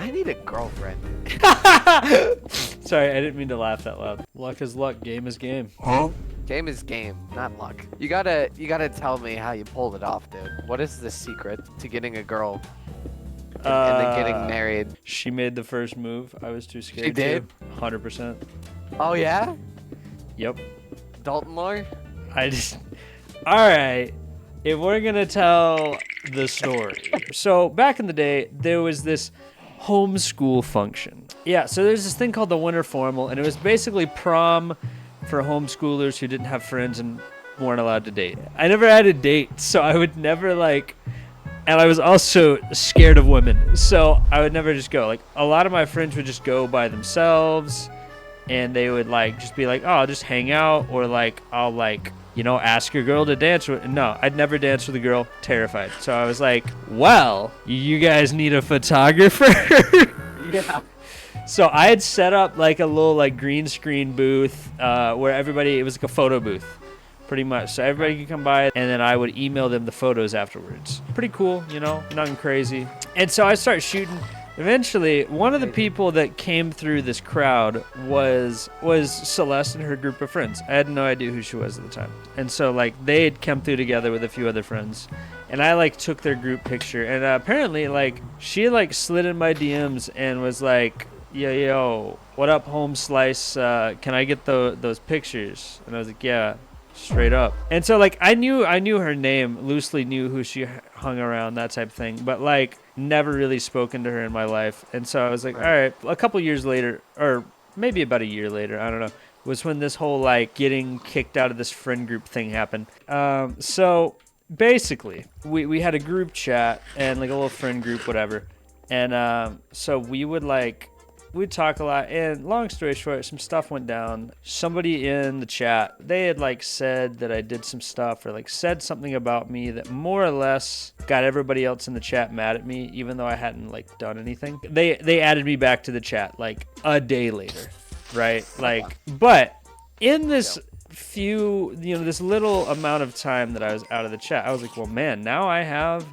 I need a girlfriend. Sorry, I didn't mean to laugh that loud. Luck is luck, game is game. Game is game, not luck. You gotta tell me how you pulled it off, dude. What is the secret to getting a girl and then getting married? She made the first move. I was too scared. did? 100%. Oh yeah? Yep. Dalton lore? Alright. If we're gonna tell the story. So back in the day, there was this homeschool function. Yeah, so there's this thing called the winter formal, and it was basically prom for homeschoolers who didn't have friends and weren't allowed to date. I never had a date, so I would never and I was also scared of women, so I would never just go. Like, a lot of my friends would just go by themselves, and they would just be like, oh, I'll just hang out, or I'll ask a girl to dance with. No, I'd never dance with a girl. Terrified. So I was like, well, you guys need a photographer? Yeah. So I had set up a little green screen booth where it was like a photo booth, pretty much. So everybody could come by, and then I would email them the photos afterwards. Pretty cool, nothing crazy. And so I started shooting. Eventually, one of the people that came through this crowd was Celeste and her group of friends. I had no idea who she was at the time. And so they had come through together with a few other friends. And I took their group picture. And apparently she slid in my DMs and was like, yo, what up, home slice? Can I get those pictures? And I was like, yeah, straight up. And so I knew her name, loosely knew who she hung around, that type of thing. But never really spoken to her in my life. And so I was like, all right, a couple years later, or maybe about a year later, I don't know, was when this whole getting kicked out of this friend group thing happened. So basically we had a group chat and a little friend group, whatever. And so we would we'd talk a lot, and long story short, some stuff went down. Somebody in the chat, they had said that I did some stuff, or said something about me that more or less got everybody else in the chat mad at me, even though I hadn't done anything. They added me back to the chat a day later, right? But in this this little amount of time that I was out of the chat, I was like, well, man, now I have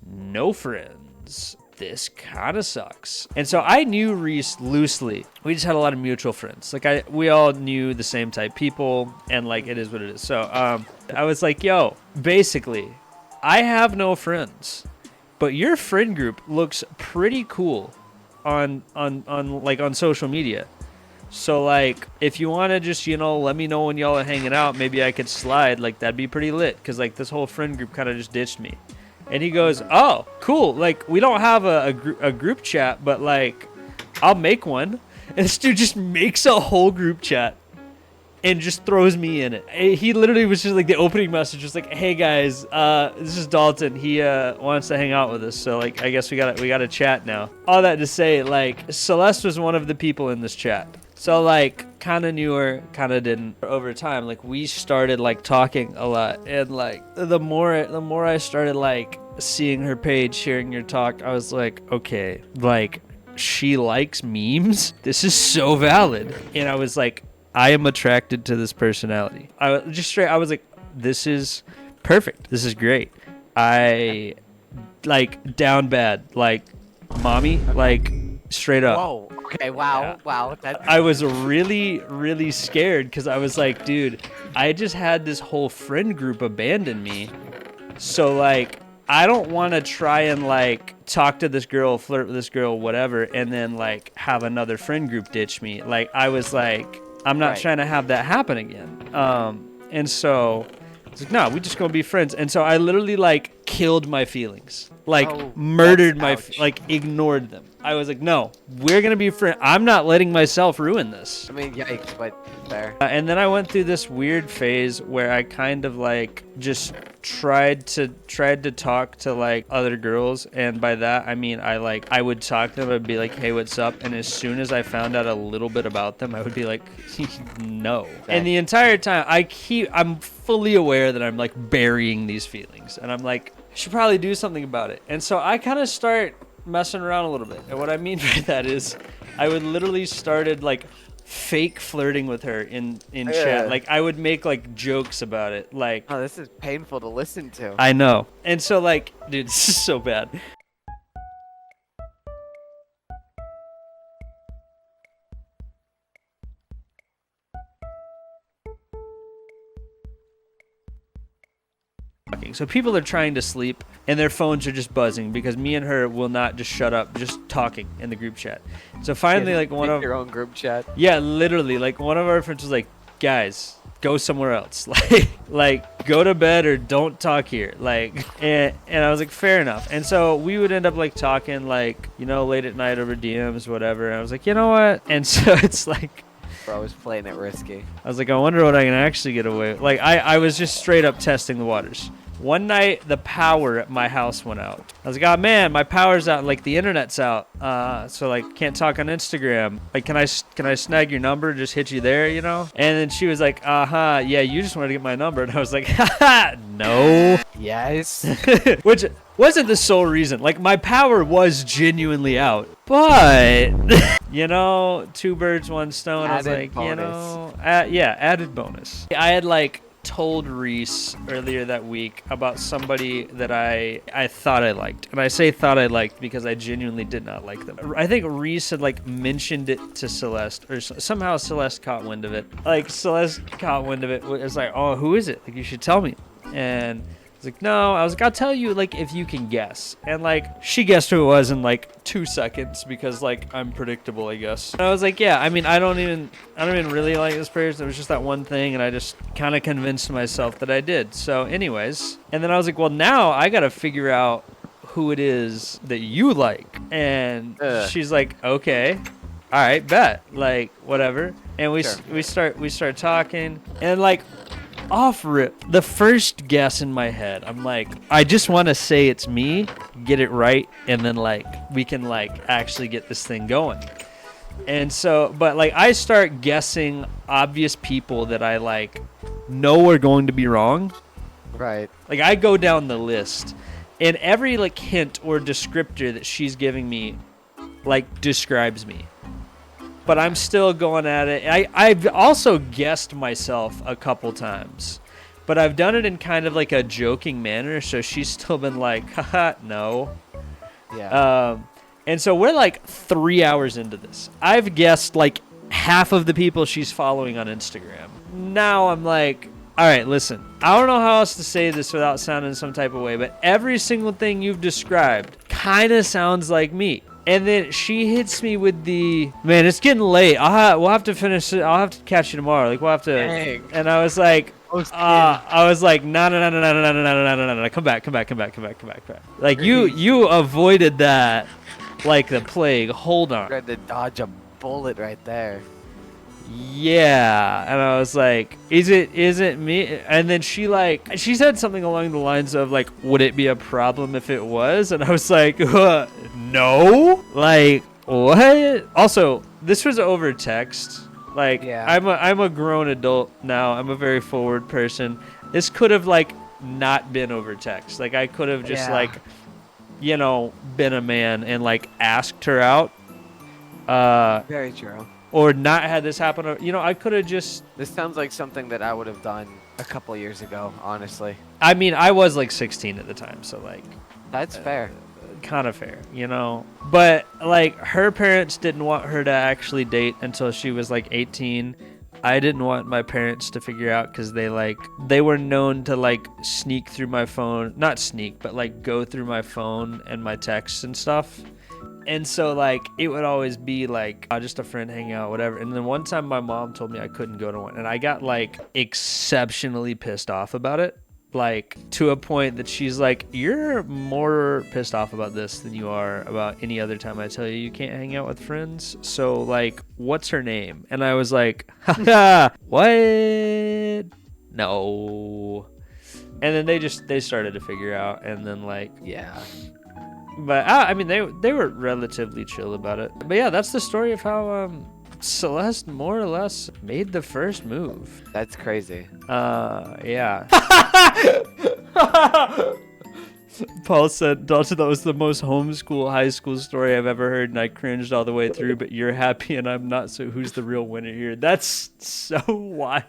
no friends. This kind of sucks. And so I knew Reese loosely. We just had a lot of mutual friends. We all knew the same type people, and it is what it is. So I was like, yo, basically, I have no friends, but your friend group looks pretty cool on social media. So if you want to just let me know when y'all are hanging out, maybe I could slide. That'd be pretty lit, because this whole friend group kind of just ditched me. And he goes, oh, cool. We don't have a group chat, but I'll make one. And this dude just makes a whole group chat and just throws me in it. He literally was just the opening message was hey guys, this is Dalton. He wants to hang out with us. So I guess we gotta chat now. All that to say, Celeste was one of the people in this chat. So kind of knew her, kind of didn't. Over time, we started talking a lot, and the more I started seeing her page, hearing her talk, I was like, okay, she likes memes. This is so valid. And I was like, I am attracted to this personality. I was like, this is perfect. This is great. I down bad, mommy, straight up. Whoa. Okay. Wow. Yeah. Wow. I was really, really scared, because I was like, dude, I just had this whole friend group abandon me. So I don't want to try and talk to this girl, flirt with this girl, whatever, and then have another friend group ditch me. I was I'm not trying to have that happen again. And so it's no, we just gonna be friends. And so I literally killed my feelings, murdered my, ignored them. I was like, no, we're gonna be friends. I'm not letting myself ruin this. I mean, yikes, but fair. And then I went through this weird phase where I kind of just tried to talk to other girls, and by that I mean I would talk to them. I'd be like, hey, what's up? And as soon as I found out a little bit about them, I would be like, no. And the entire time I'm fully aware that I'm burying these feelings, and I'm like, I should probably do something about it. And so I kind of start messing around a little bit. And what I mean by that is I would literally started fake flirting with her in chat. I would make jokes about it. Oh, this is painful to listen to. I know. And so dude, this is so bad. So people are trying to sleep and their phones are just buzzing because me and her will not just shut up just talking in the group chat. So finally, like one Make of your own group chat. yeah, literally, like one of our friends was like, guys, go somewhere else. Like go to bed or don't talk here. Like, and I was like, fair enough. And so we would end up like talking like, you know, late at night over DMs, whatever. And I was like, you know what? And so it's like, Bro, I was playing it risky. I was like, I wonder what I can actually get away with. Like, I was just straight up testing the waters. One night, the power at my house went out. I was like, oh man, my power's out. Like, the internet's out. So, like, can't talk on Instagram. Like, can I snag your number? Just hit you there, you know? And then she was like, yeah, you just wanted to get my number. And I was like, haha, no. Yes. Which wasn't the sole reason. Like, my power was genuinely out. But, you know, two birds, one stone. I was Added like, bonus. you know, yeah, added bonus. I had, like, told Reese earlier that week about somebody that I thought I liked. And I say thought I liked because I genuinely did not like them. I think Reese had, like, mentioned it to Celeste, or somehow Celeste caught wind of it. Like, Celeste caught wind of it. It was like, oh, who is it? Like, you should tell me. And I was like, no. I was like, I'll tell you, like, if you can guess. And, like, she guessed who it was in, like, 2 seconds because, like, I'm predictable, I guess. And I was like, yeah, I mean, I don't even really like this person. It was just that one thing, and I just kind of convinced myself that I did. So, anyways. And then I was like, well, now I got to figure out who it is that you like. And she's like, okay. All right, bet. Like, whatever. And we start talking. And, like, off rip, the first guess in my head, I'm like, I just want to say it's me, get it right, and then like we can like actually get this thing going. And so, but like I start guessing obvious people that I like know are going to be wrong. Right. Like I go down the list, and every like hint or descriptor that she's giving me like describes me. But I'm still going at it. I've also guessed myself a couple times. But I've done it in kind of like a joking manner, so she's still been like, haha, no. Yeah. And so we're like 3 hours into this. I've guessed like half of the people she's following on Instagram. Now I'm like, all right, listen. I don't know how else to say this without sounding some type of way, but every single thing you've described kind of sounds like me. And then she hits me with the, man, it's getting late. We'll have to finish it. I'll have to catch you tomorrow. Like, we'll have to. Dang. And I was like, no. Come back. Like, you avoided that like the plague. Hold on. Tried to dodge a bullet right there. Yeah. And I was like, is it me? And then she said something along the lines of like, would it be a problem if it was? And I was like, no. Like, what? Also, this was over text. Like, yeah. I'm a grown adult now. I'm a very forward person. This could have like not been over text. Like I could have just like, you know, been a man and like asked her out. Very true. Or not had this happen. Or, you know, I could have just... This sounds like something that I would have done a couple years ago, honestly. I mean, I was like 16 at the time, so like... That's fair. Kind of fair, you know? But like her parents didn't want her to actually date until she was like 18. I didn't want my parents to figure out because they were known to like sneak through my phone. Not sneak, but like go through my phone and my texts and stuff. And so, like, it would always be, like, just a friend hanging out, whatever. And then one time my mom told me I couldn't go to one. And I got, like, exceptionally pissed off about it. Like, to a point that she's like, you're more pissed off about this than you are about any other time I tell you you can't hang out with friends. So, like, what's her name? And I was like, haha, what? No. And then they started to figure out. And then, like, yeah. But I mean, they were relatively chill about it. But yeah, that's the story of how Celeste more or less made the first move. That's crazy. Yeah. Paul said, Dalton, that was the most homeschool high school story I've ever heard, and I cringed all the way through, but you're happy and I'm not, so who's the real winner here? That's so wild.